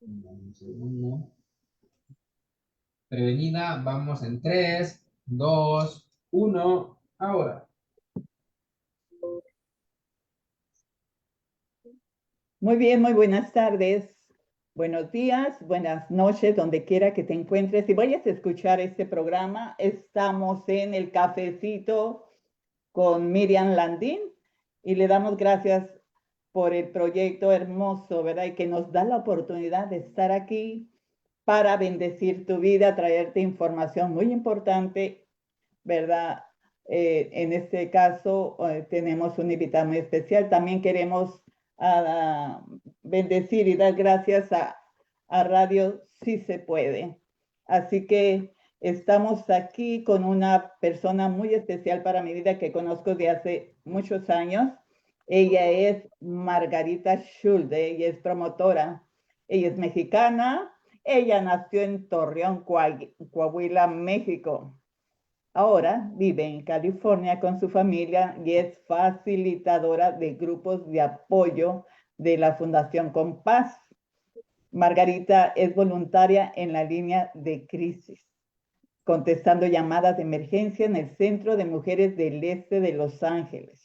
Un segundo. Prevenida, vamos en 3, 2, 1, ahora. Muy bien, muy buenas tardes, buenos días, buenas noches, donde quiera que te encuentres. Si vayas a escuchar este programa, estamos en el cafecito con Miriam Landín y le damos gracias por el proyecto hermoso, ¿verdad? Y que nos da la oportunidad de estar aquí para bendecir tu vida, traerte información muy importante, ¿verdad? En este caso, tenemos un invitado muy especial. También queremos ah, bendecir y dar gracias a Radio Sí Se Puede. Así que estamos aquí con una persona muy especial para mi vida que conozco de hace muchos años. Ella es Margarita Schulde, ella es promotora, ella es mexicana, ella nació en Torreón, Coahuila, México. Ahora vive en California con su familia y es facilitadora de grupos de apoyo de la Fundación Compás. Margarita es voluntaria en la línea de crisis, contestando llamadas de emergencia en el Centro de Mujeres del Este de Los Ángeles.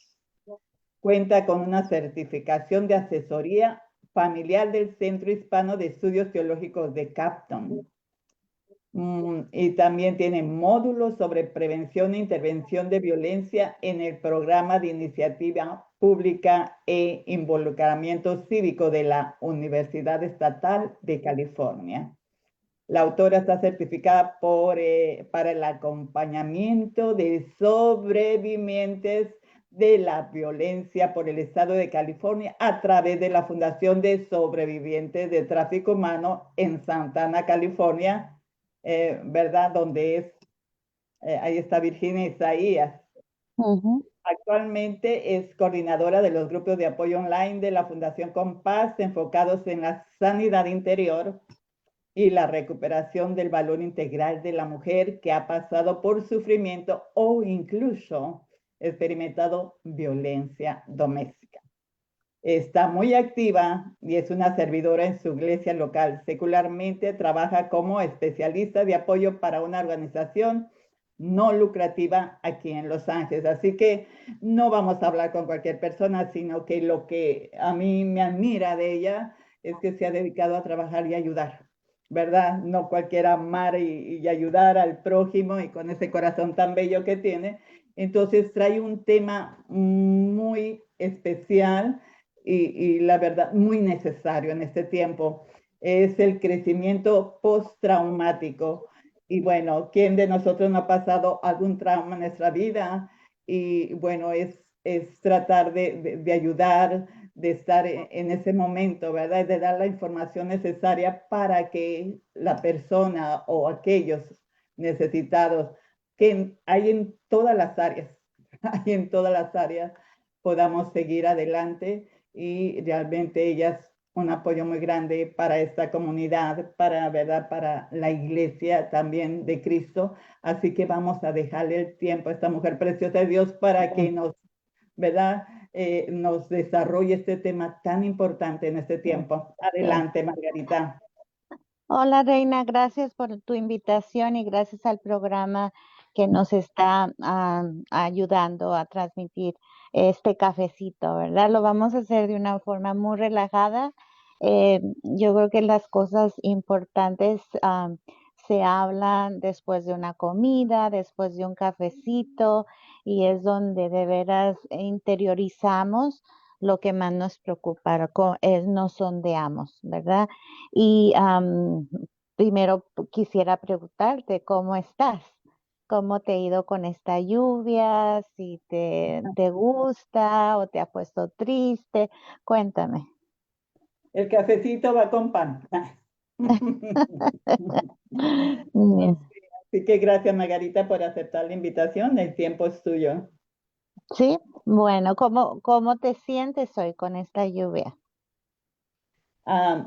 Cuenta con una certificación de asesoría familiar del Centro Hispano de Estudios Teológicos de Capton. Y también tiene módulos sobre prevención e intervención de violencia en el programa de iniciativa pública e involucramiento cívico de la Universidad Estatal de California. La autora está certificada para el acompañamiento de sobrevivientes de la violencia por el Estado de California a través de la Fundación de Sobrevivientes de Tráfico Humano en Santa Ana, California, ¿verdad? Ahí está Virginia Isaías. Ujú. Actualmente es coordinadora de los grupos de apoyo online de la Fundación Compás enfocados en la sanidad interior y la recuperación del valor integral de la mujer que ha pasado por sufrimiento o incluso experimentado violencia doméstica. Está muy activa y es una servidora en su iglesia local. Secularmente trabaja como especialista de apoyo para una organización no lucrativa aquí en Los Ángeles. Así que no vamos a hablar con cualquier persona, sino que lo que a mí me admira de ella es que se ha dedicado a trabajar y ayudar, ¿verdad? No cualquiera amar y ayudar al prójimo y con ese corazón tan bello que tiene. Entonces trae un tema muy especial y la verdad muy necesario en este tiempo. Es el crecimiento postraumático. Y bueno, ¿quién de nosotros no ha pasado algún trauma en nuestra vida? Y bueno, es tratar de ayudar, de estar en ese momento, ¿verdad? De dar la información necesaria para que la persona o aquellos necesitados que hay en todas las áreas, hay en todas las áreas, podamos seguir adelante y realmente ella es un apoyo muy grande para esta comunidad, para, ¿verdad? Para la iglesia también de Cristo. Así que vamos a dejarle el tiempo a esta mujer preciosa de Dios para que nos, ¿verdad? Nos desarrolle este tema tan importante en este tiempo. Yes. Adelante, Margarita. Hola Reina, gracias por tu invitación y gracias al programa que nos está ayudando a transmitir este cafecito, ¿verdad? Lo vamos a hacer de una forma muy relajada. Yo creo que las cosas importantes se hablan después de una comida, después de un cafecito, y es donde de veras interiorizamos lo que más nos preocupa, nos sondeamos, ¿verdad? Y primero quisiera preguntarte, ¿cómo estás? ¿Cómo te ha ido con esta lluvia? ¿Si te gusta o te ha puesto triste? Cuéntame. El cafecito va con pan. Bien. Así que gracias, Margarita, por aceptar la invitación. El tiempo es tuyo. Sí, bueno, ¿cómo te sientes hoy con esta lluvia?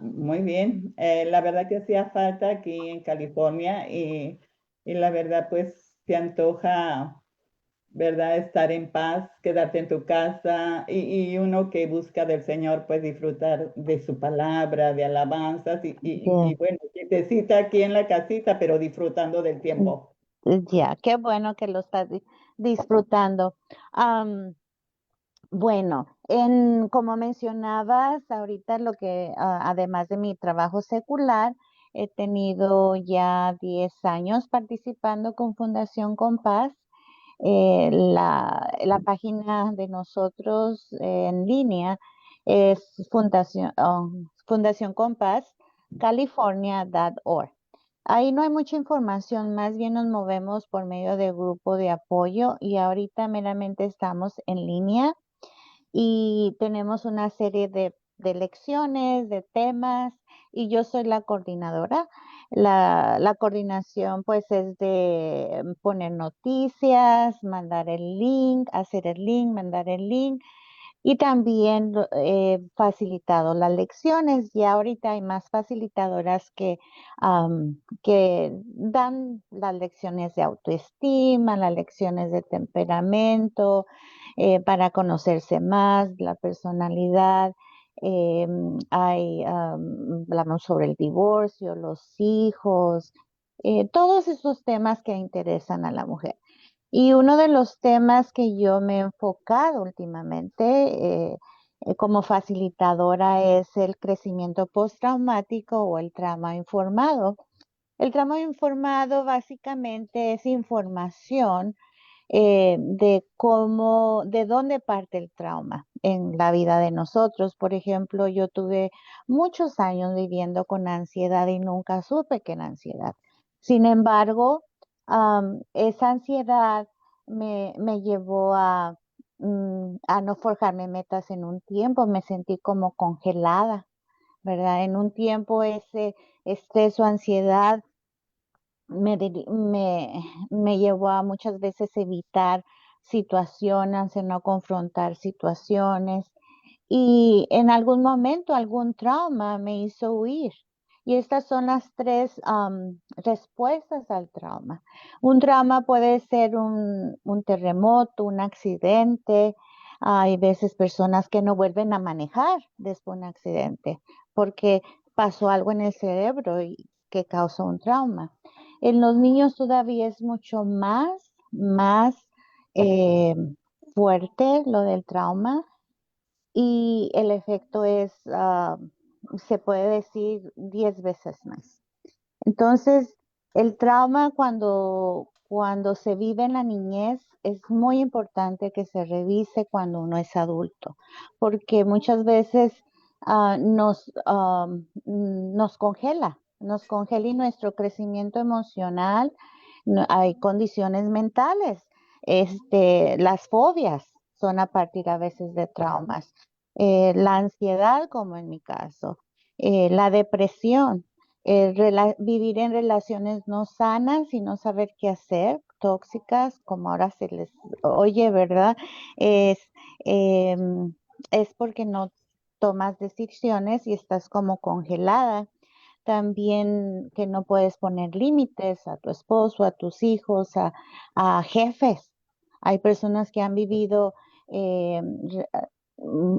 Muy bien. La verdad que hacía falta aquí en California y la verdad pues se antoja ¿verdad? Estar en paz, quedarte en tu casa y uno que busca del Señor, pues disfrutar de su palabra, de alabanzas y Ya, bueno, quietecita aquí en la casita, pero disfrutando del tiempo. ya, qué bueno que lo estás disfrutando. Am, bueno, como mencionabas ahorita, además de mi trabajo secular, he tenido ya 10 años participando con Fundación Compás. La página de nosotros en línea es Fundación Compás, California.org. Ahí no hay mucha información, más bien nos movemos por medio de grupo de apoyo y ahorita meramente estamos en línea y tenemos una serie de lecciones, de temas, y yo soy la coordinadora. La coordinación pues es de poner noticias, mandar el link, hacer el link, mandar el link y también facilitado las lecciones. Ya ahorita hay más facilitadoras que dan las lecciones de autoestima, las lecciones de temperamento, para conocerse más, la personalidad. Hablamos sobre el divorcio, los hijos, todos esos temas que interesan a la mujer. Y uno de los temas que yo me he enfocado últimamente como facilitadora es el crecimiento postraumático o el trauma informado. El trauma informado básicamente es información de dónde parte el trauma en la vida de nosotros. Por ejemplo, yo tuve muchos años viviendo con ansiedad y nunca supe que era ansiedad. Sin embargo, esa ansiedad me llevó a no forjarme metas en un tiempo, me sentí como congelada, ¿verdad? En un tiempo ese estrés o ansiedad me llevó a muchas veces evitar situaciones, a no confrontar situaciones y en algún momento algún trauma me hizo huir. Y estas son las tres respuestas al trauma. Un trauma puede ser un terremoto, un accidente. Hay veces personas que no vuelven a manejar después de un accidente porque pasó algo en el cerebro y que causó un trauma. En los niños todavía es mucho más eh, fuerte lo del trauma y el efecto se puede decir 10 veces más. Entonces, el trauma cuando se vive en la niñez es muy importante que se revise cuando uno es adulto, porque muchas veces nos congela y nuestro crecimiento emocional, hay condiciones mentales, las fobias son a partir a veces de traumas, la ansiedad como en mi caso, la depresión, vivir en relaciones no sanas y no saber qué hacer, tóxicas, como ahora se les oye, ¿verdad? Es, em, es porque no tomas decisiones y estás como congelada. También que no puedes poner límites a tu esposo, a tus hijos, a jefes. Hay personas que han vivido mm,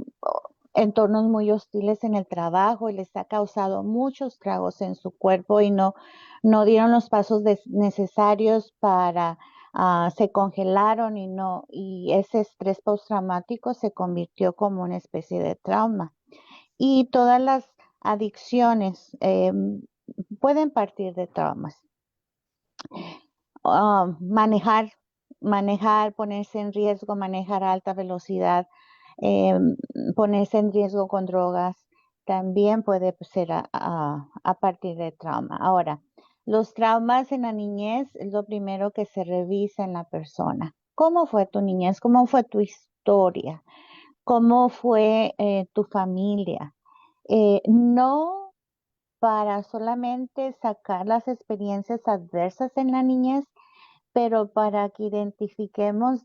entornos muy hostiles en el trabajo y les ha causado muchos tragos en su cuerpo y no dieron los pasos necesarios para, se congelaron y ese estrés postraumático se convirtió como una especie de trauma. Y todas las adicciones pueden partir de traumas. Manejar, ponerse en riesgo, manejar a alta velocidad, ponerse en riesgo con drogas, también puede ser a partir de trauma. Ahora, los traumas en la niñez es lo primero que se revisa en la persona. ¿Cómo fue tu niñez? ¿Cómo fue tu historia? ¿Cómo fue tu familia? No para solamente sacar las experiencias adversas en la niñez, pero para que identifiquemos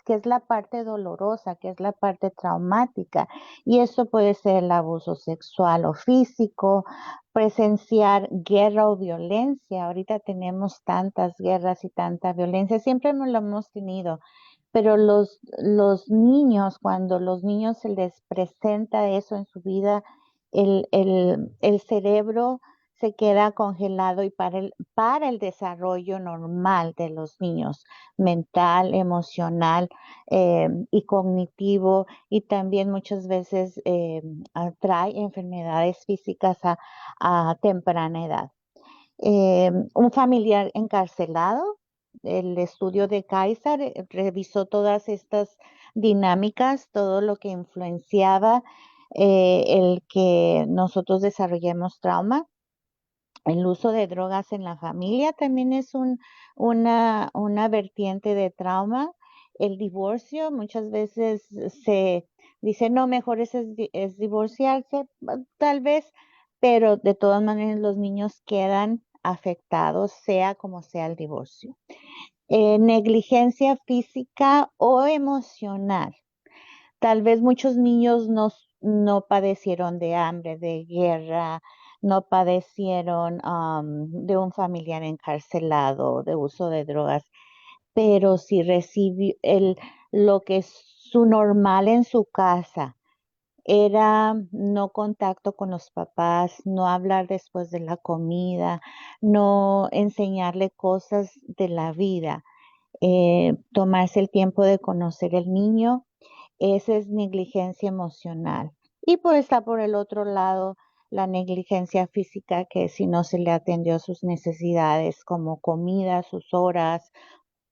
que es la parte dolorosa, que es la parte traumática. Y eso puede ser el abuso sexual o físico, presenciar guerra o violencia. Ahorita tenemos tantas guerras y tanta violencia, siempre no lo hemos tenido, pero los niños, cuando los niños se les presenta eso en su vida, el cerebro se queda congelado y para el desarrollo normal de los niños, mental, emocional y cognitivo, y también muchas veces atrae enfermedades físicas a temprana edad. Un familiar encarcelado, el estudio de Kaiser revisó todas estas dinámicas, todo lo que influenciaba el que nosotros desarrollemos trauma. El uso de drogas en la familia también es una vertiente de trauma. El divorcio, muchas veces se dice, no, mejor es divorciarse, tal vez, pero de todas maneras los niños quedan afectados, sea como sea el divorcio. Negligencia física o emocional. Tal vez muchos niños no padecieron de hambre, de guerra, no padecieron de un familiar encarcelado, de uso de drogas, pero si recibió lo que es su normal en su casa era no contacto con los papás, no hablar después de la comida, no enseñarle cosas de la vida, tomarse el tiempo de conocer el niño. Esa es negligencia emocional. Y pues está por el otro lado la negligencia física, que si no se le atendió sus necesidades como comida, sus horas,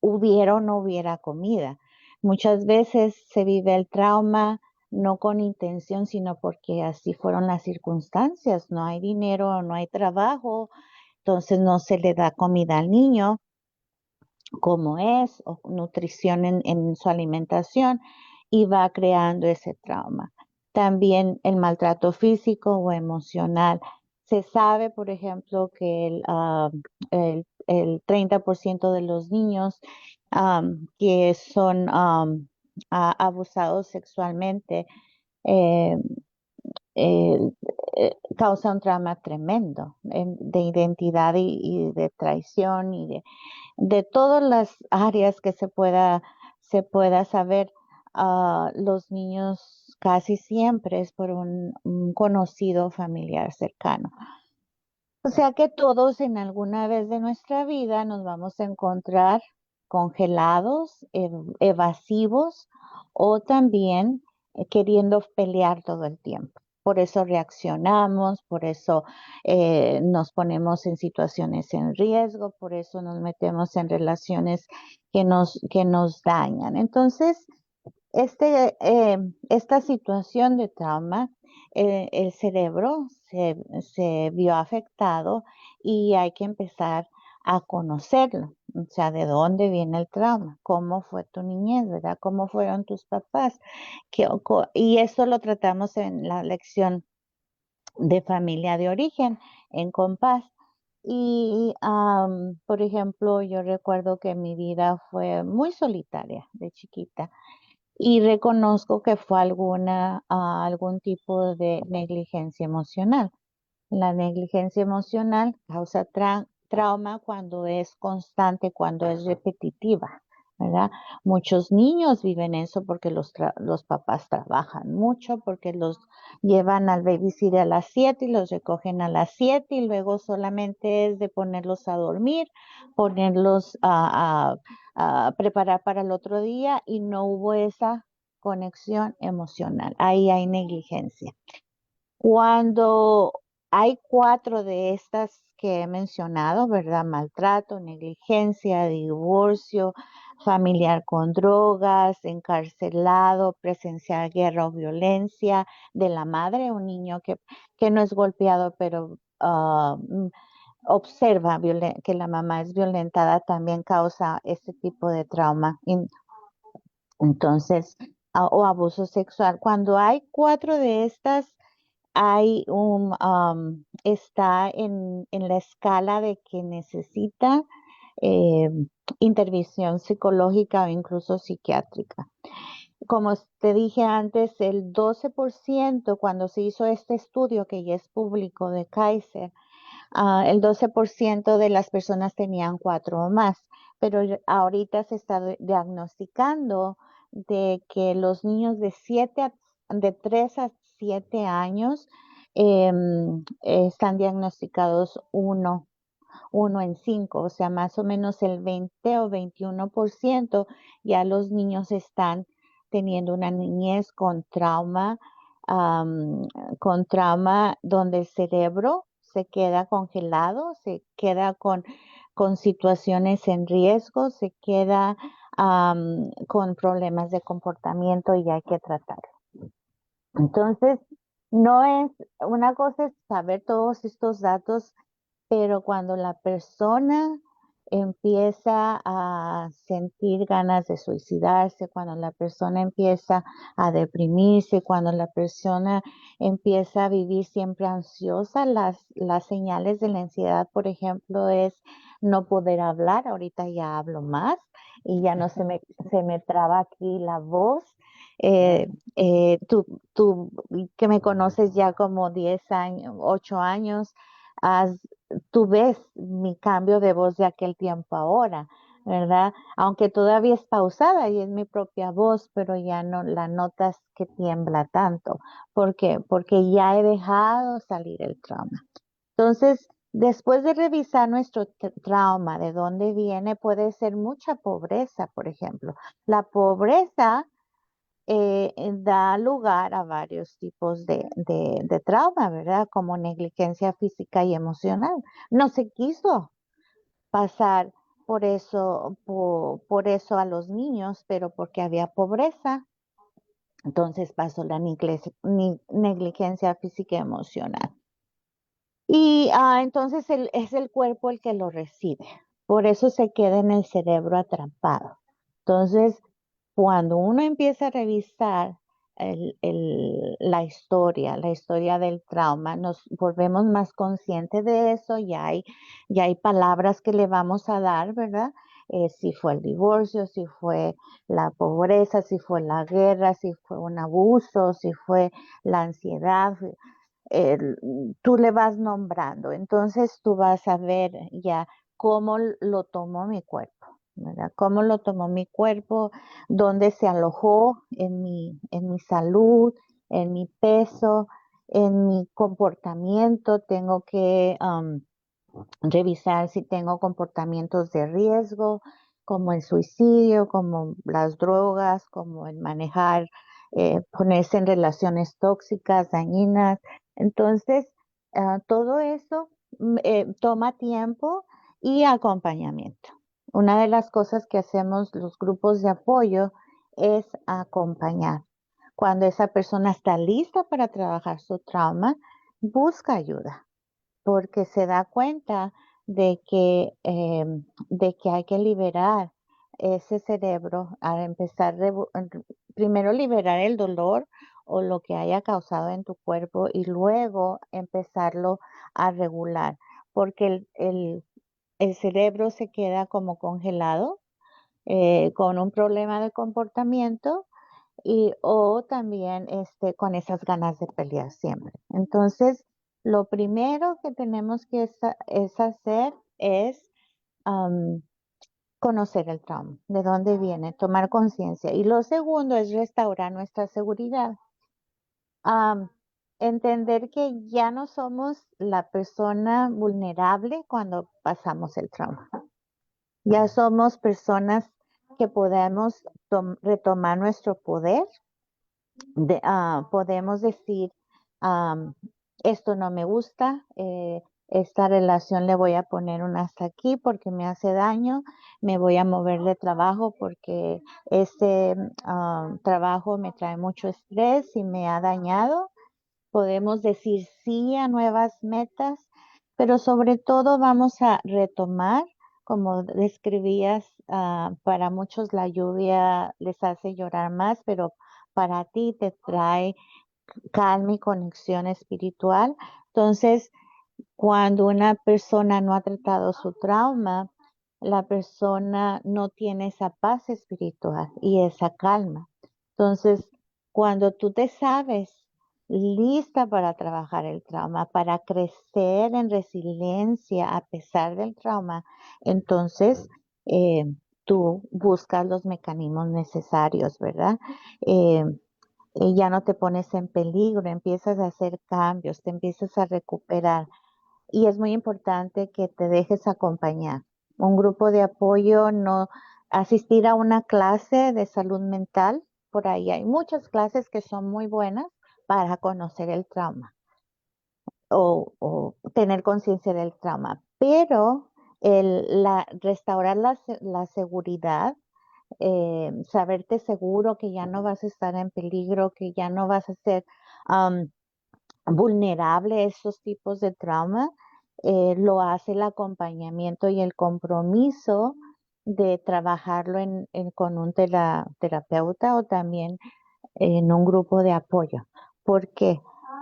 hubiera o no hubiera comida. Muchas veces se vive el trauma no con intención, sino porque así fueron las circunstancias. No hay dinero, no hay trabajo, entonces no se le da comida al niño como es, o nutrición en su alimentación, y va creando ese trauma. También el maltrato físico o emocional. Se sabe, por ejemplo, que el 30% de los niños que son abusados sexualmente eh, eh, causa un trauma tremendo de identidad y de traición y de todas las áreas que se pueda saber. Los niños casi siempre es por un conocido familiar cercano. O sea que todos en alguna vez de nuestra vida nos vamos a encontrar congelados, evasivos o también queriendo pelear todo el tiempo. Por eso reaccionamos, por eso nos ponemos en situaciones en riesgo, por eso nos metemos en relaciones que nos dañan. Entonces, esta situación de trauma, el cerebro se vio afectado y hay que empezar a conocerlo, o sea, de dónde viene el trauma, cómo fue tu niñez, ¿verdad? ¿Cómo fueron tus papás? Y eso lo tratamos en la lección de familia de origen en Compás. Y, por ejemplo, yo recuerdo que mi vida fue muy solitaria de chiquita. Y reconozco que fue algún tipo de negligencia emocional. La negligencia emocional causa trauma cuando es constante, cuando es repetitiva, ¿verdad? Muchos niños viven eso porque los papás trabajan mucho, porque los llevan al babysitter a las 7 y los recogen a las 7 y luego solamente es de ponerlos a dormir, ponerlos a preparar para el otro día y no hubo esa conexión emocional. Ahí hay negligencia. Cuando hay 4 de estas que he mencionado, ¿verdad? Maltrato, negligencia, divorcio, familiar con drogas, encarcelado, presenciar guerra o violencia de la madre, un niño que no es golpeado, pero observa que la mamá es violentada, también causa este tipo de trauma. Entonces, o abuso sexual. Cuando hay 4 de estas, está en la escala de que necesita intervención psicológica o incluso psiquiátrica. Como te dije antes, el 12% cuando se hizo este estudio que ya es público de Kaiser, el 12% de las personas tenían 4 o más, pero ahorita se está diagnosticando de que los niños de 3 a 7 años están diagnosticados uno en 5, o sea, más o menos el 20 o 21% ya los niños están teniendo una niñez con trauma donde el cerebro se queda congelado, se queda con situaciones en riesgo, se queda con problemas de comportamiento y hay que tratarlo. Entonces, no es, una cosa es saber todos estos datos, pero cuando la persona empieza a sentir ganas de suicidarse, cuando la persona empieza a deprimirse, cuando la persona empieza a vivir siempre ansiosa, las señales de la ansiedad, por ejemplo, es no poder hablar. Ahorita ya hablo más y ya no se me traba aquí la voz. Tú que me conoces ya como 10 años, 8 años, tú ves mi cambio de voz de aquel tiempo ahora, ¿verdad? Aunque todavía es pausada y es mi propia voz, pero ya no la notas que tiembla tanto. ¿Por qué? Porque ya he dejado salir el trauma. Entonces, después de revisar nuestro trauma, de dónde viene, puede ser mucha pobreza, por ejemplo. La pobreza da lugar a varios tipos de trauma, ¿verdad? Como negligencia física y emocional. No se quiso pasar por eso a los niños, pero porque había pobreza, entonces pasó la negligencia física y emocional. Y entonces es el cuerpo el que lo recibe. Por eso se queda en el cerebro atrapado. Entonces, cuando uno empieza a revisar la historia del trauma, nos volvemos más conscientes de eso, ya hay palabras que le vamos a dar, ¿verdad? Si fue el divorcio, si fue la pobreza, si fue la guerra, si fue un abuso, si fue la ansiedad, tú le vas nombrando. Entonces tú vas a ver ya cómo lo tomó mi cuerpo, ¿verdad? Cómo lo tomó mi cuerpo, dónde se alojó en mi salud, en mi peso, en mi comportamiento. Tengo que revisar si tengo comportamientos de riesgo, como el suicidio, como las drogas, como el manejar, ponerse en relaciones tóxicas, dañinas. Entonces, todo eso toma tiempo y acompañamiento. Una de las cosas que hacemos los grupos de apoyo es acompañar. Cuando esa persona está lista para trabajar su trauma, busca ayuda porque se da cuenta de que hay que liberar ese cerebro al empezar, primero liberar el dolor o lo que haya causado en tu cuerpo y luego empezarlo a regular, porque el cerebro se queda como congelado con un problema de comportamiento o también con esas ganas de pelear siempre. Entonces, lo primero que tenemos que es hacer es conocer el trauma, de dónde viene, tomar conciencia. Y lo segundo es restaurar nuestra seguridad. Entender que ya no somos la persona vulnerable cuando pasamos el trauma. Ya somos personas que podemos retomar nuestro poder podemos decir, esto no me gusta, esta relación le voy a poner un hasta aquí porque me hace daño, me voy a mover de trabajo porque este trabajo me trae mucho estrés y me ha dañado. Podemos decir sí a nuevas metas, pero sobre todo vamos a retomar, como describías, para muchos la lluvia les hace llorar más, pero para ti te trae calma y conexión espiritual. Entonces, cuando una persona no ha tratado su trauma, la persona no tiene esa paz espiritual y esa calma. Entonces, cuando tú te sabes lista para trabajar el trauma, para crecer en resiliencia a pesar del trauma, entonces eh, tú buscas los mecanismos necesarios, ¿verdad? Eh, ya no te pones en peligro, empiezas a hacer cambios, te empiezas a recuperar. Y es muy importante que te dejes acompañar. Un grupo de apoyo, no asistir a una clase de salud mental, por ahí hay muchas clases que son muy buenas para conocer el trauma o tener conciencia del trauma, pero restaurar la seguridad, saberte seguro que ya no vas a estar en peligro, que ya no vas a ser vulnerable a esos tipos de trauma, lo hace el acompañamiento y el compromiso de trabajarlo con un terapeuta o también en un grupo de apoyo. ¿Por qué?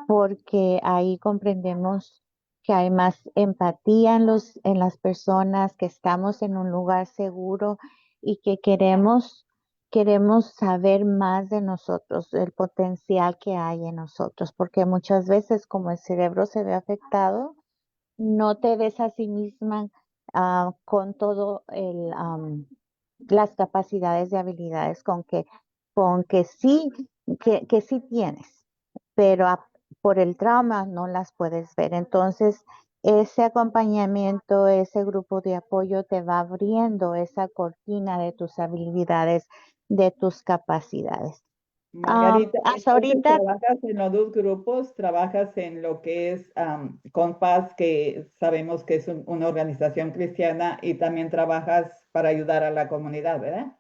Porque ahí comprendemos que hay más empatía en las personas, que estamos en un lugar seguro y que queremos saber más de nosotros, el potencial que hay en nosotros, porque muchas veces como el cerebro se ve afectado, no te ves a sí misma con todo las capacidades y habilidades con que sí, que sí tienes, pero por el trauma no las puedes ver. Entonces, ese acompañamiento, ese grupo de apoyo te va abriendo esa cortina de tus habilidades, de tus capacidades. Margarita, Hasta entonces ahorita. trabajas en los dos grupos, trabajas en lo que es Compás, que sabemos que es una organización cristiana, y también trabajas para ayudar a la comunidad, ¿verdad?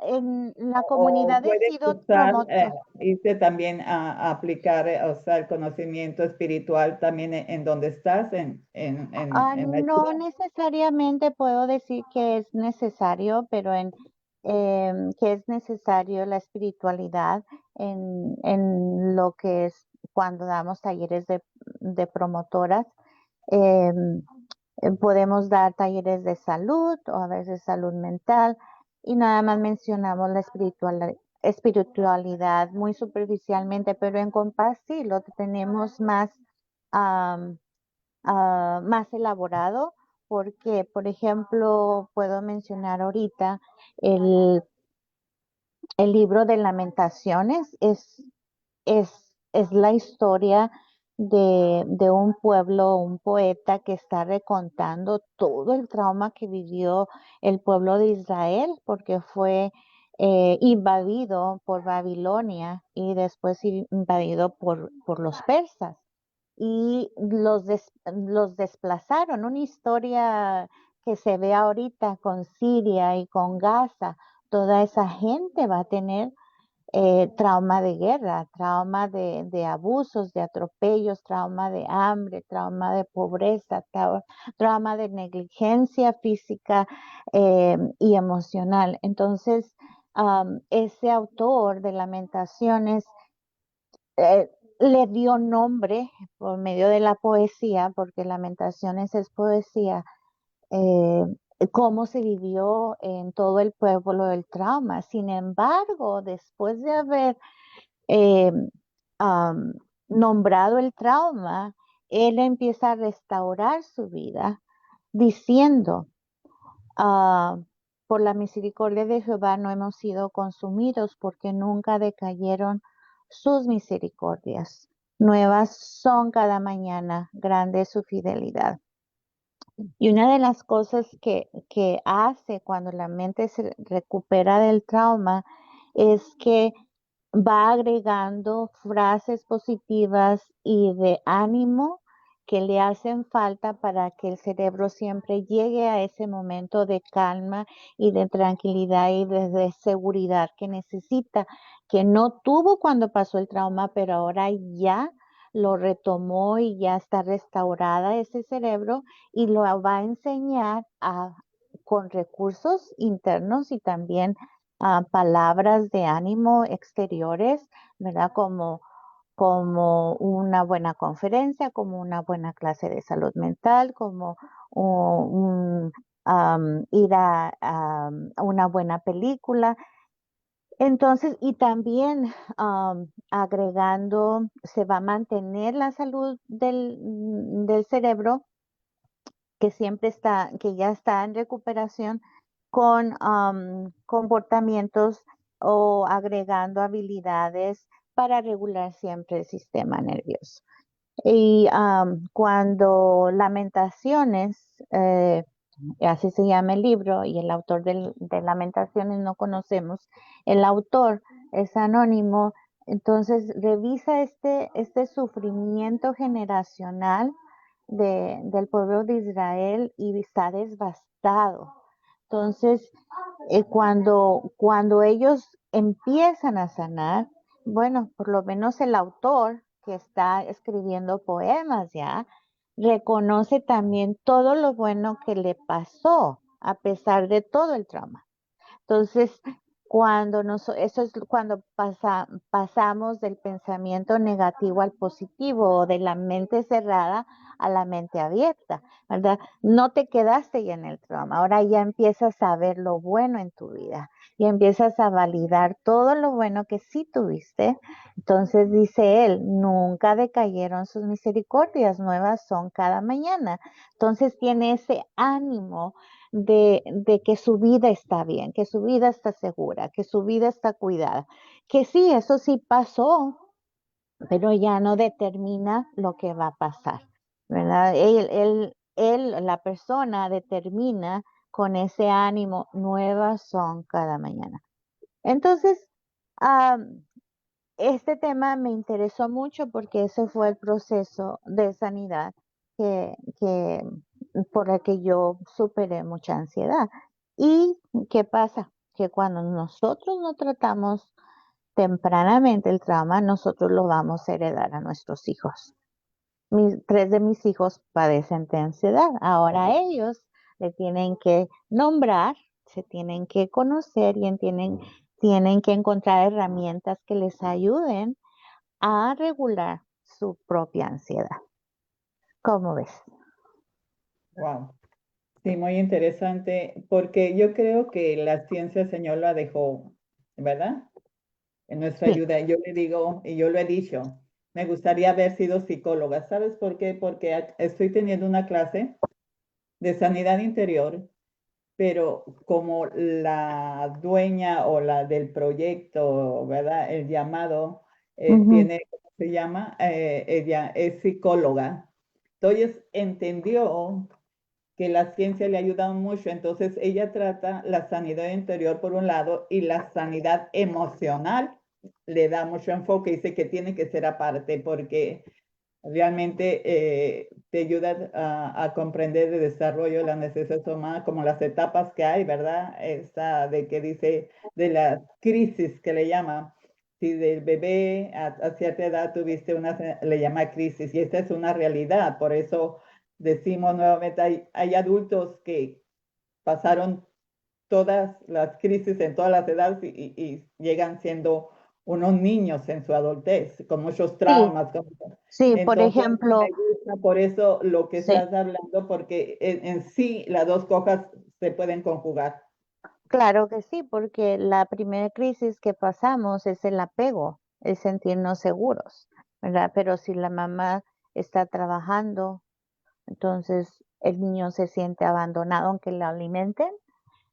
En la O comunidad he puedes sido usar, promotor. irte también a aplicar, o sea, el conocimiento espiritual también en donde estás, en la No escuela. necesariamente puedo decir que es necesario, pero que es necesario la espiritualidad en lo que es cuando damos talleres de promotoras. em, Podemos dar talleres de salud o a veces salud mental y nada más mencionamos la espiritualidad muy superficialmente, pero en Compás sí lo tenemos más elaborado, porque, por ejemplo, puedo mencionar ahorita el, el libro de Lamentaciones, es la historia de un pueblo, un poeta que está recontando todo el trauma que vivió el pueblo de Israel, porque fue invadido por Babilonia y después invadido por los persas y los desplazaron. Una historia que se ve ahorita con Siria y con Gaza, toda esa gente va a tener trauma de guerra, trauma de abusos, de atropellos, trauma de hambre, trauma de pobreza, trauma de negligencia física y emocional. Entonces, ese autor de Lamentaciones le dio nombre por medio de la poesía, porque Lamentaciones es poesía, eh, cómo se vivió en todo el pueblo el trauma. Sin embargo, después de haber eh, am, nombrado el trauma, él empieza a restaurar su vida diciendo, ah, por la misericordia de Jehová no hemos sido consumidos porque nunca decayeron sus misericordias. Nuevas son cada mañana, grande es su fidelidad. Y una de las cosas que hace cuando la mente se recupera del trauma es que va agregando frases positivas y de ánimo que le hacen falta para que el cerebro siempre llegue a ese momento de calma y de tranquilidad y de seguridad que necesita, que no tuvo cuando pasó el trauma, pero ahora ya lo retomó y ya está restaurada ese cerebro y lo va a enseñar con recursos internos y también palabras de ánimo exteriores, ¿verdad? Como una buena conferencia, como una buena clase de salud mental, como ir a una buena película. Entonces, y también agregando, se va a mantener la salud del cerebro, que siempre está, que ya está en recuperación, con comportamientos o agregando habilidades para regular siempre el sistema nervioso. Y cuando Lamentaciones, así se llama el libro, y el autor de Lamentaciones no conocemos, el autor es anónimo, entonces revisa este sufrimiento generacional del pueblo de Israel y está devastado. Entonces, cuando ellos empiezan a sanar, bueno, por lo menos el autor que está escribiendo poemas ya, reconoce también todo lo bueno que le pasó a pesar de todo el trauma. Entonces, eso es cuando pasamos del pensamiento negativo al positivo o de la mente cerrada a la mente abierta, ¿verdad? No te quedaste ya en el trauma, ahora ya empiezas a ver lo bueno en tu vida y empiezas a validar todo lo bueno que sí tuviste. Entonces dice él, nunca decayeron sus misericordias, nuevas son cada mañana. Entonces tiene ese ánimo de que su vida está bien, que su vida está segura, que su vida está cuidada. Que sí, eso sí pasó, pero ya no determina lo que va a pasar, ¿verdad? La persona determina con ese ánimo, nuevas son cada mañana. Entonces, este tema me interesó mucho porque ese fue el proceso de sanidad que por el que yo superé mucha ansiedad. ¿Y qué pasa? Que cuando nosotros no tratamos tempranamente el trauma, nosotros lo vamos a heredar a nuestros hijos. Tres de mis hijos padecen de ansiedad. Ahora ellos le tienen que nombrar, se tienen que conocer y tienen que encontrar herramientas que les ayuden a regular su propia ansiedad. ¿Cómo ves? Wow. Sí, muy interesante, porque yo creo que la ciencia, Señor, la dejó, ¿verdad? En nuestra Sí. ayuda. Yo le digo, y yo lo he dicho, me gustaría haber sido psicóloga. ¿Sabes por qué? Porque estoy teniendo una clase de sanidad interior, pero como la dueña o la del proyecto, ¿verdad? El llamado Ujú. tiene, ¿cómo se llama? Ella es psicóloga. Entonces entendió que la ciencia le ha ayudado mucho, entonces ella trata la sanidad interior por un lado y la sanidad emocional le da mucho enfoque, dice que tiene que ser aparte porque realmente te ayuda a comprender el desarrollo de las necesidades humanas, como las etapas que hay, ¿verdad? Esta de que dice de la crisis que le llama. Si del bebé a cierta edad tuviste le llama crisis, y esta es una realidad, por eso decimos nuevamente, hay adultos que pasaron todas las crisis en todas las edades y llegan siendo unos niños en su adultez, con muchos Sí, traumas. sí, por Entonces, ejemplo, me gusta por eso lo que sí, estás hablando, porque en sí las dos cosas se pueden conjugar. claro que sí, porque la primera crisis que pasamos es el apego, el sentirnos seguros, ¿verdad? Pero si la mamá está trabajando, entonces el niño se siente abandonado aunque lo alimenten,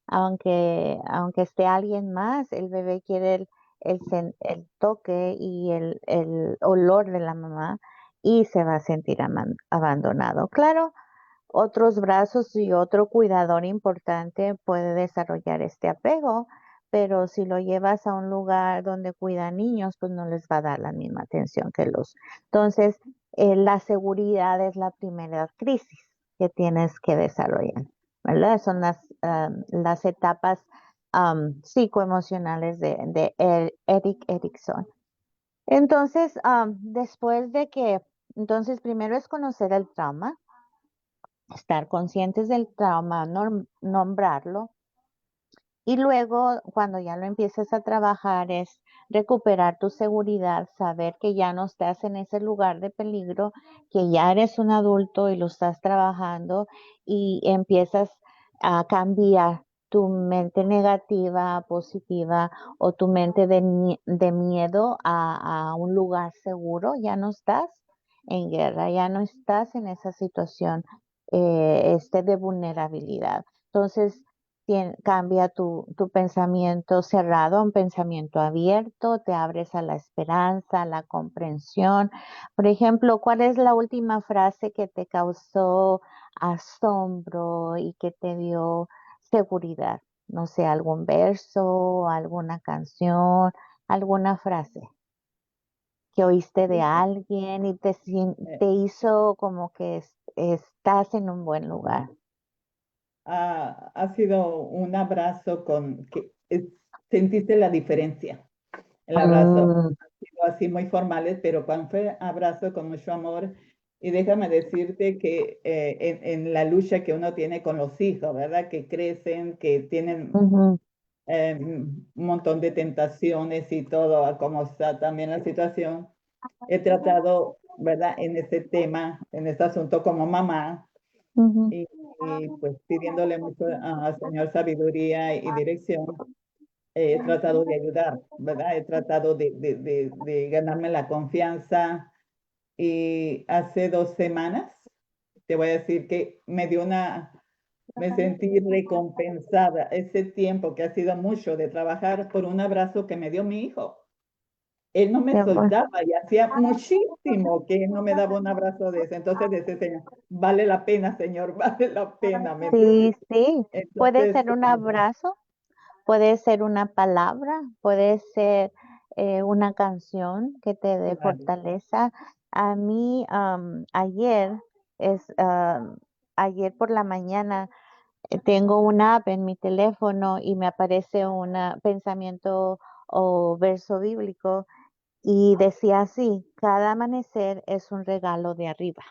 aunque esté alguien más, el bebé quiere el toque y el olor de la mamá y se va a sentir abandonado. Claro, otros brazos y otro cuidador importante puede desarrollar este apego, pero si lo llevas a un lugar donde cuida niños, pues no les va a dar la misma atención que los. Entonces, la seguridad es la primera crisis que tienes que desarrollar, ¿verdad? Son las etapas psicoemocionales de Eric Erickson. Entonces, entonces primero es conocer el trauma, estar conscientes del trauma, nombrarlo y luego cuando ya lo empiezas a trabajar es recuperar tu seguridad, saber que ya no estás en ese lugar de peligro, que ya eres un adulto y lo estás trabajando y empiezas a cambiar tu mente negativa a positiva o tu mente de miedo a un lugar seguro. Ya no estás en guerra, ya no estás en esa situación de vulnerabilidad. Entonces, cambia tu pensamiento cerrado a un pensamiento abierto, te abres a la esperanza, a la comprensión. Por ejemplo, ¿cuál es la última frase que te causó asombro y que te dio seguridad? No sé, algún verso, alguna canción, alguna frase que oíste de alguien y Eh, te hizo como que estás en un buen lugar. ha sido un abrazo sentiste la diferencia. El abrazo Mm, ha sido así muy formales, pero cuando fue abrazo con mucho amor, y déjame decirte que en la lucha que uno tiene con los hijos, ¿verdad? Que crecen, que tienen ujú, un montón de tentaciones y todo, a cómo está también la situación, he tratado, ¿verdad? En este tema, en este asunto como mamá, ujú. pues pidiéndole mucho al Señor sabiduría y dirección. He tratado de ayudar, ¿verdad? He tratado de ganarme la confianza y hace 2 semanas te voy a decir que me sentí recompensada ese tiempo que ha sido mucho de trabajar por un abrazo que me dio mi hijo. Él no me Qué bueno. soltaba y hacía muchísimo que él no me daba un abrazo de ese. Entonces decía, Señor, vale la pena, Señor, vale la pena, ¿me entiendes? Sí, sí, puede Entonces, ser un abrazo, puede ser una palabra, puede ser una canción que te dé claro. fortaleza. A mí es, ayer por la mañana tengo una app en mi teléfono y me aparece un pensamiento o verso bíblico y decía así: cada amanecer es un regalo de arriba.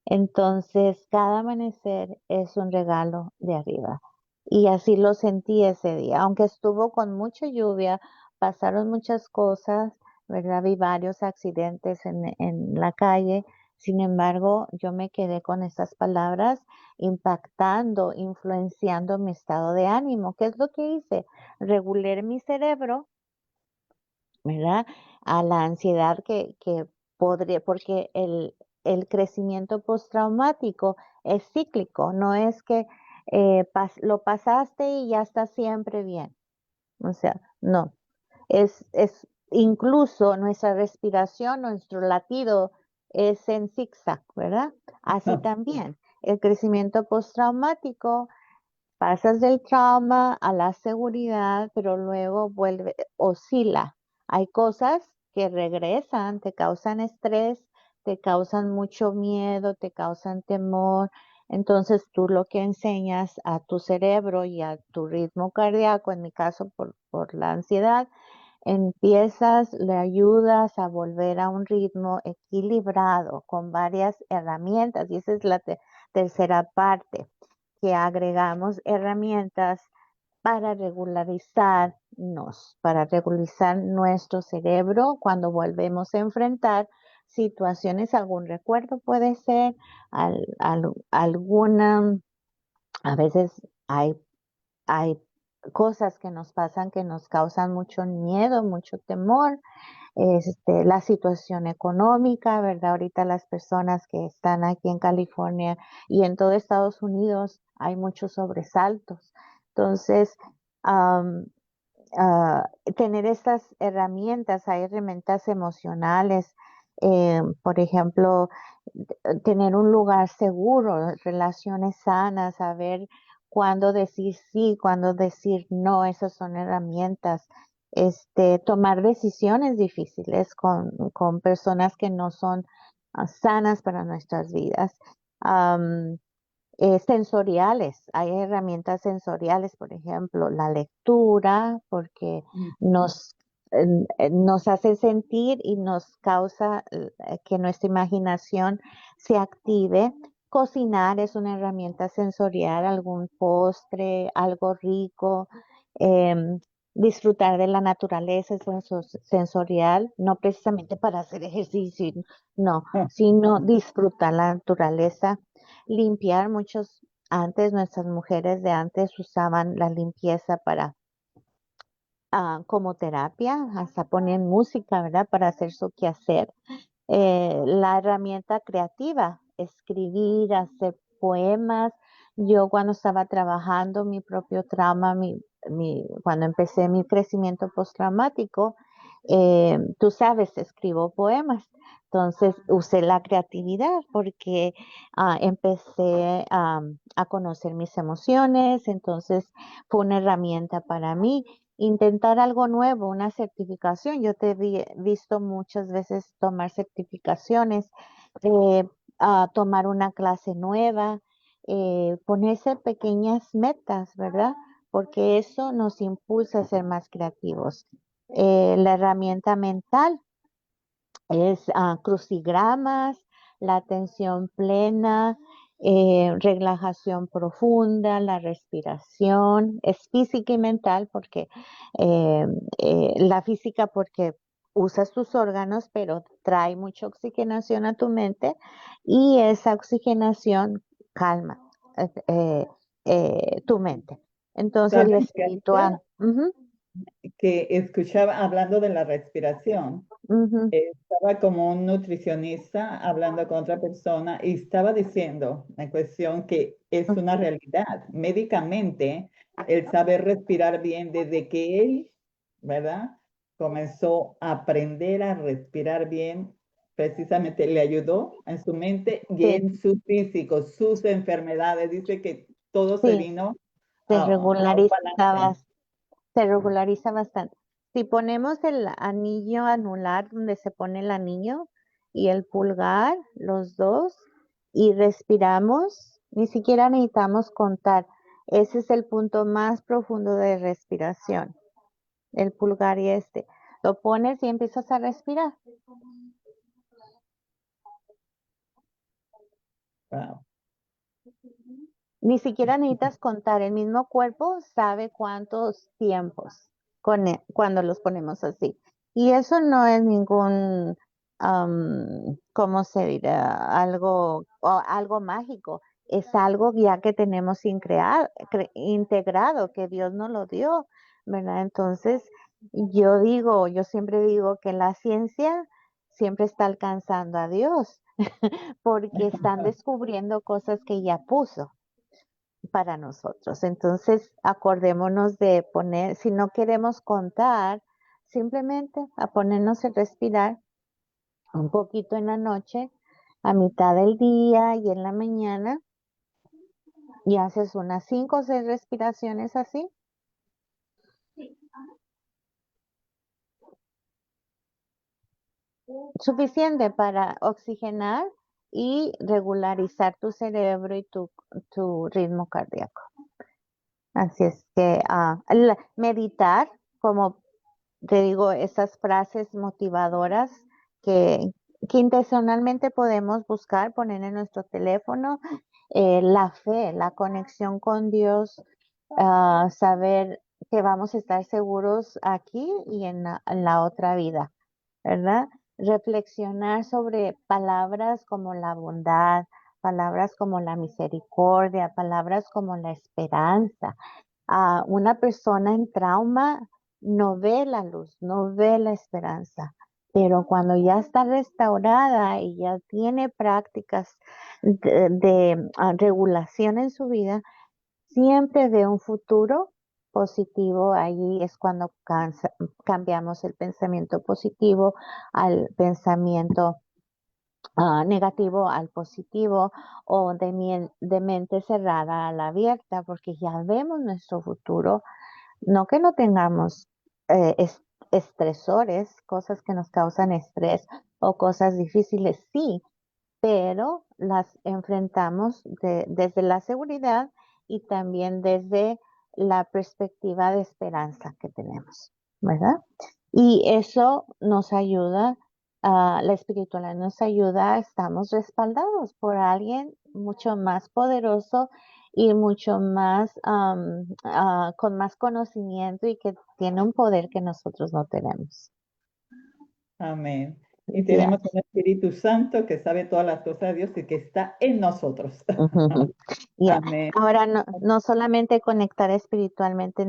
Entonces, cada amanecer es un regalo de arriba. Y así lo sentí ese día, aunque estuvo con mucha lluvia, pasaron muchas cosas, ¿verdad? Vi varios accidentes en la calle. Sin embargo, yo me quedé con esas palabras impactando, influenciando mi estado de ánimo. ¿Qué es lo que hice? Regulé mi cerebro, ¿verdad? A la ansiedad que podría, porque el crecimiento postraumático es cíclico, no es que lo pasaste y ya está siempre bien. O sea, no. Es incluso nuestra respiración, nuestro latido es en zigzag, ¿verdad? Así también. El crecimiento postraumático. Pasas del trauma a la seguridad, pero luego vuelve, oscila. Hay cosas que regresan, te causan estrés, te causan mucho miedo, te causan temor. Entonces tú lo que enseñas a tu cerebro y a tu ritmo cardíaco, en mi caso por la ansiedad, le ayudas a volver a un ritmo equilibrado con varias herramientas. Y esa es la tercera parte, que agregamos herramientas para regularizar nuestro cerebro cuando volvemos a enfrentar situaciones, algún recuerdo puede ser, alguna, a veces hay cosas que nos pasan que nos causan mucho miedo, mucho temor, la situación económica, ¿verdad? Ahorita las personas que están aquí en California y en todo Estados Unidos hay muchos sobresaltos. Entonces, am, tener estas herramientas, hay herramientas emocionales, por ejemplo, tener un lugar seguro, relaciones sanas, saber cuándo decir sí, cuándo decir no, esas son herramientas. Tomar decisiones difíciles con personas que no son sanas para nuestras vidas. Am, Sensoriales, hay herramientas sensoriales, por ejemplo, la lectura, porque nos, nos hace sentir y nos causa que nuestra imaginación se active. Cocinar es una herramienta sensorial, algún postre, algo rico. em, Disfrutar de la naturaleza es sensorial, no precisamente para hacer ejercicio, no, sino disfrutar la naturaleza. Limpiar, muchos antes, nuestras mujeres de antes usaban la limpieza para como terapia, hasta ponían música, ¿verdad? Para hacer su quehacer. La herramienta creativa, escribir, hacer poemas. Yo cuando estaba trabajando mi propio trauma, cuando empecé mi crecimiento postraumático, tú sabes, escribo poemas. Entonces usé la creatividad porque empecé a conocer mis emociones, entonces fue una herramienta para mí. Intentar algo nuevo, una certificación. Yo te he visto muchas veces tomar certificaciones, tomar una clase nueva, ponerse pequeñas metas, ¿verdad? Porque eso nos impulsa a ser más creativos. La herramienta mental es crucigramas, la atención plena, relajación profunda, la respiración, es física y mental porque la física porque usas tus órganos, pero trae mucha oxigenación a tu mente y esa oxigenación calma tu mente. Entonces, la ¿Saben qué? espiritual. Ujú, Que escuchaba hablando de la respiración. ujú, Estaba como un nutricionista hablando con otra persona y estaba diciendo en cuestión que es una realidad. Médicamente, el saber respirar bien desde que él, ¿verdad? Comenzó a aprender a respirar bien, precisamente le ayudó en su mente y sí, en su físico, sus enfermedades. Dice que todo se sí. vino Se a un regulariza, balance. se regulariza bastante. Si ponemos el anillo anular donde se pone el anillo y el pulgar, los dos, y respiramos, ni siquiera necesitamos contar. Ese es el punto más profundo de respiración, el pulgar y este. Lo pones y empiezas a respirar. Wow. Ni siquiera necesitas contar, el mismo cuerpo sabe cuántos tiempos cuando los ponemos así. Y eso no es ningún, ¿cómo se dirá? Algo mágico. Es algo ya que tenemos integrado, que Dios nos lo dio, ¿verdad? Entonces, yo siempre digo que la ciencia siempre está alcanzando a Dios, porque están descubriendo cosas que ya puso para nosotros. Entonces, acordémonos de poner, si no queremos contar, simplemente a ponernos a respirar un poquito en la noche, a mitad del día y en la mañana, y haces unas 5 o 6 respiraciones así. Suficiente para oxigenar y regularizar tu cerebro y tu ritmo cardíaco. Así es que meditar, como te digo, esas frases motivadoras que, que intencionalmente podemos buscar, poner en nuestro teléfono, la fe, la conexión con Dios, saber que vamos a estar seguros aquí y en la otra vida, ¿verdad? Reflexionar sobre palabras como la bondad, palabras como la misericordia, palabras como la esperanza. Una persona en trauma no ve la luz, no ve la esperanza, pero cuando ya está restaurada y ya tiene prácticas de regulación en su vida, siempre ve un futuro positivo. Allí es cuando cambiamos el pensamiento positivo al pensamiento negativo al positivo o de mente cerrada a la abierta, porque ya vemos nuestro futuro. No que no tengamos estresores, cosas que nos causan estrés o cosas difíciles, sí, pero las enfrentamos desde la seguridad y también desde la perspectiva de esperanza que tenemos, ¿verdad? Y eso nos ayuda, la espiritualidad nos ayuda, estamos respaldados por alguien mucho más poderoso y mucho más, con más conocimiento y que tiene un poder que nosotros no tenemos. Amén. Y tenemos un Espíritu Santo que sabe todas las cosas de Dios y que está en nosotros. Ujú. Ya. Amén. Ahora no solamente conectar espiritualmente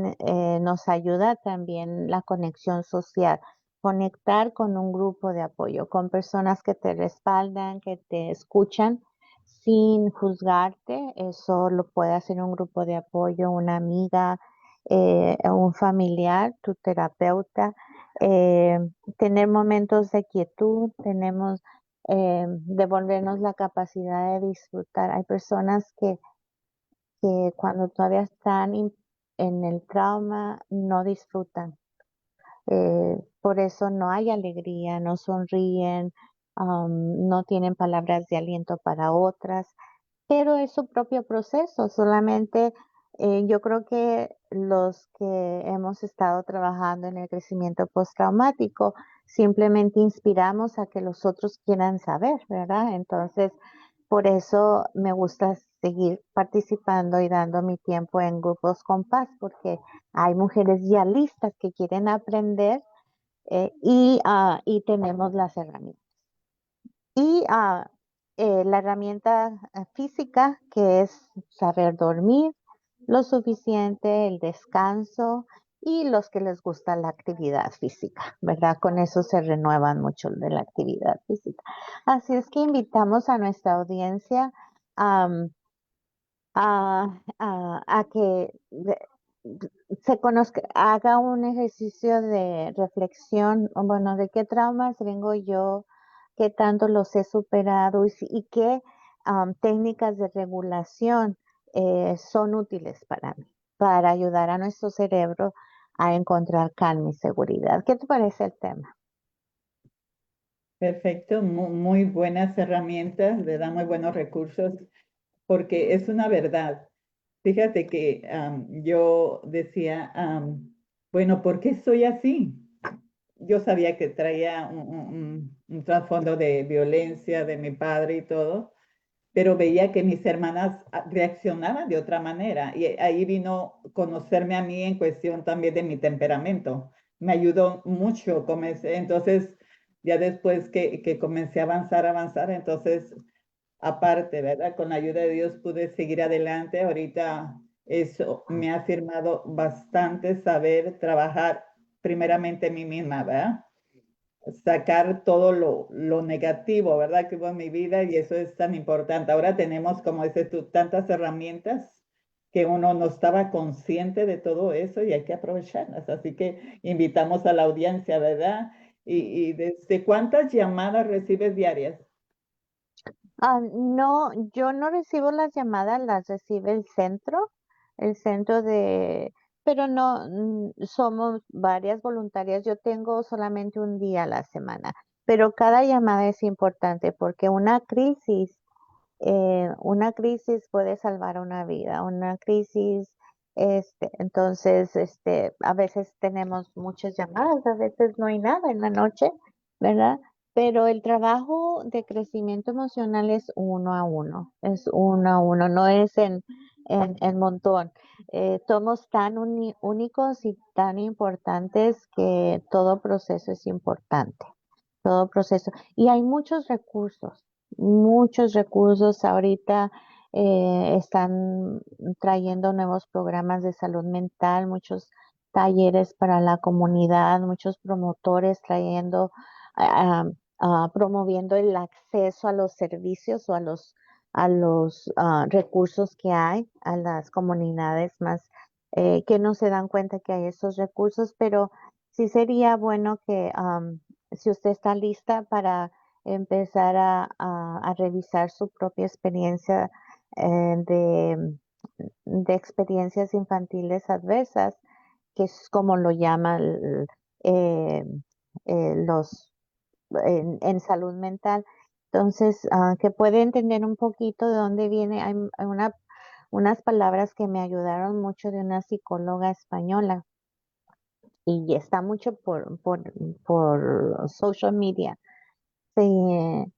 nos ayuda, también la conexión social, conectar con un grupo de apoyo, con personas que te respaldan, que te escuchan sin juzgarte. Eso lo puede hacer un grupo de apoyo, una amiga, un familiar, tu terapeuta. eh, Tener momentos de quietud, tenemos devolvernos la capacidad de disfrutar. Hay personas que cuando todavía están en el trauma no disfrutan. Por eso no hay alegría, no sonríen, no tienen palabras de aliento para otras, pero es su propio proceso. Solamente yo creo que los que hemos estado trabajando en el crecimiento postraumático simplemente inspiramos a que los otros quieran saber, ¿verdad? Entonces, por eso me gusta seguir participando y dando mi tiempo en grupos con paz, porque hay mujeres ya listas que quieren aprender y tenemos las herramientas. Y la herramienta física, que es saber dormir lo suficiente, el descanso y los que les gusta la actividad física, ¿verdad? Con eso se renuevan mucho de la actividad física. Así es que invitamos a nuestra audiencia a que se conozca, haga un ejercicio de reflexión, o bueno, de qué traumas vengo yo, qué tanto los he superado y qué técnicas de regulación son útiles para mí, para ayudar a nuestro cerebro a encontrar calma y seguridad. ¿Qué te parece el tema? Perfecto, muy buenas herramientas, le da muy buenos recursos, porque es una verdad. Fíjate que yo decía, bueno, ¿por qué soy así? Yo sabía que traía un trasfondo de violencia de mi padre y todo, pero veía que mis hermanas reaccionaban de otra manera y ahí vino conocerme a mí en cuestión también de mi temperamento. Me ayudó mucho, comencé, entonces ya después que comencé a avanzar, entonces aparte, ¿verdad? Con la ayuda de Dios pude seguir adelante. Ahorita eso me ha firmado bastante saber trabajar primeramente en mí misma, ¿verdad? Sacar todo lo negativo, ¿verdad? Que hubo en mi vida y eso es tan importante. Ahora tenemos, como dices tú, tantas herramientas que uno no estaba consciente de todo eso y hay que aprovecharlas. Así que invitamos a la audiencia, ¿verdad? Y ¿desde cuántas llamadas recibes diarias? No, yo no recibo las llamadas, las recibe el centro pero no, somos varias voluntarias. Yo tengo solamente un día a la semana, pero cada llamada es importante porque una crisis puede salvar una vida, una crisis, entonces, a veces tenemos muchas llamadas, a veces no hay nada en la noche, ¿verdad? Pero el trabajo de crecimiento emocional es uno a uno, no es en montón. Somos tan únicos y tan importantes que todo proceso es importante, todo proceso. Y hay muchos recursos ahorita. Están trayendo nuevos programas de salud mental, muchos talleres para la comunidad, muchos promotores ah, promoviendo el acceso a los servicios o a los recursos que hay a las comunidades más que no se dan cuenta que hay esos recursos, pero sí sería bueno que si usted está lista para empezar a revisar su propia experiencia eh, de, de experiencias infantiles adversas, que es como lo llaman eh, los en salud mental. Entonces, que puede entender un poquito de dónde viene. Hay unas palabras que me ayudaron mucho de una psicóloga española y está mucho por social media. Se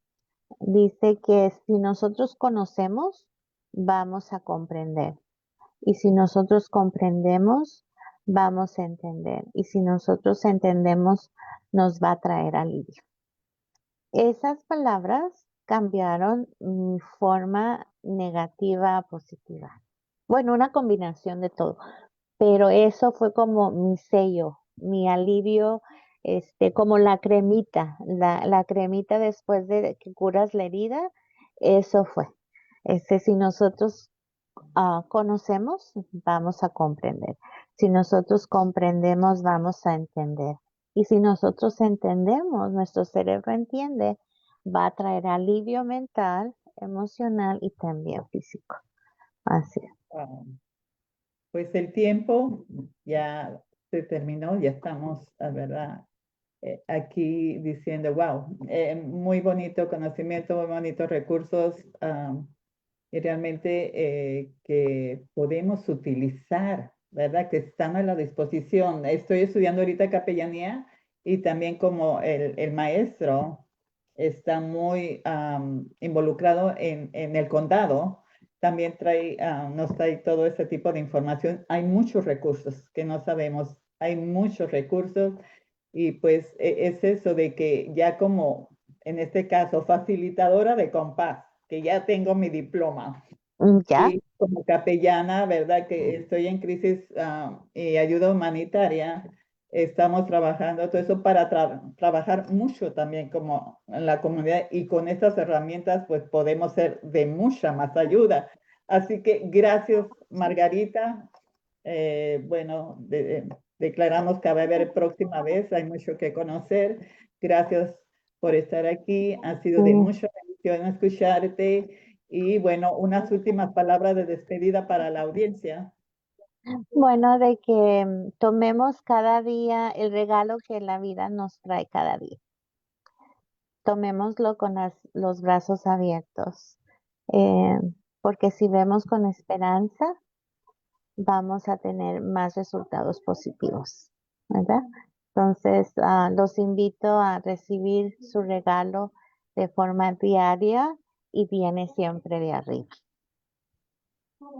dice que si nosotros conocemos, vamos a comprender. Y si nosotros comprendemos, vamos a entender. Y si nosotros entendemos, nos va a traer alivio. Esas palabras cambiaron mi forma negativa a positiva. Bueno, una combinación de todo, pero eso fue como mi sello, mi alivio, como la cremita después de que curas la herida, eso fue. Si nosotros conocemos, vamos a comprender. Si nosotros comprendemos, vamos a entender. Y si nosotros entendemos, nuestro cerebro entiende, va a traer alivio mental, emocional y también físico. Así es. Wow. Pues el tiempo ya se terminó, ya estamos, la verdad, aquí diciendo, wow, muy bonito conocimiento, muy bonitos recursos, y realmente que podemos utilizar, ¿verdad? Que están a la disposición. Estoy estudiando ahorita capellanía y también como el maestro está muy involucrado en el condado, también nos trae todo ese tipo de información. Hay muchos recursos que no sabemos, hay muchos recursos y pues es eso de que ya como en este caso facilitadora de compás, que ya tengo mi diploma ¿Ya? y como capellana, ¿verdad? Que estoy en crisis y ayuda humanitaria. Estamos trabajando todo eso para trabajar mucho también como en la comunidad y con estas herramientas pues podemos ser de mucha más ayuda. Así que gracias, Margarita. Bueno, declaramos que va a haber próxima vez, hay mucho que conocer. Gracias por estar aquí, ha sido de Mm, mucha bendición escucharte y bueno, unas últimas palabras de despedida para la audiencia. Bueno, de que tomemos cada día el regalo que la vida nos trae cada día. Tomémoslo con los brazos abiertos, eh, porque si vemos con esperanza, vamos a tener más resultados positivos, ¿verdad? Entonces, los invito a recibir su regalo de forma diaria y viene siempre de arriba.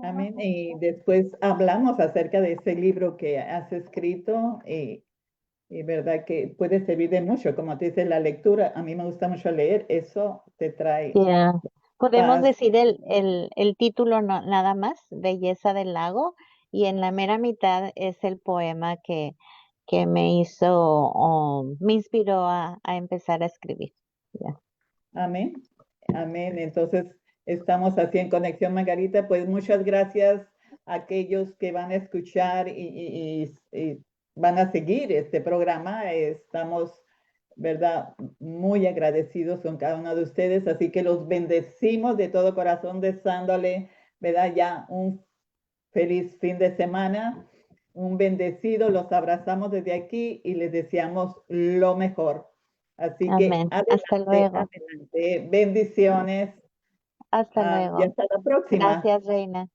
Amén. Y después hablamos acerca de ese libro que has escrito y verdad que puede servir de mucho. Como te dice, la lectura, a mí me gusta mucho leer, eso te trae Yeah. Podemos paz. decir el título nada más, Belleza del lago, y en la mera mitad es el poema que me hizo, me inspiró a empezar a escribir. Yeah. Amén. Amén. Entonces, estamos así en conexión, Margarita. Pues muchas gracias a aquellos que van a escuchar y van a seguir este programa. Estamos, ¿verdad? Muy agradecidos con cada uno de ustedes. Así que los bendecimos de todo corazón, deseándole, ¿verdad? Ya un feliz fin de semana, un bendecido. Los abrazamos desde aquí y les deseamos lo mejor. Así que Amén. Hasta adelante, luego. adelante. Bendiciones. Hasta Y luego. hasta la próxima. Gracias, Reina.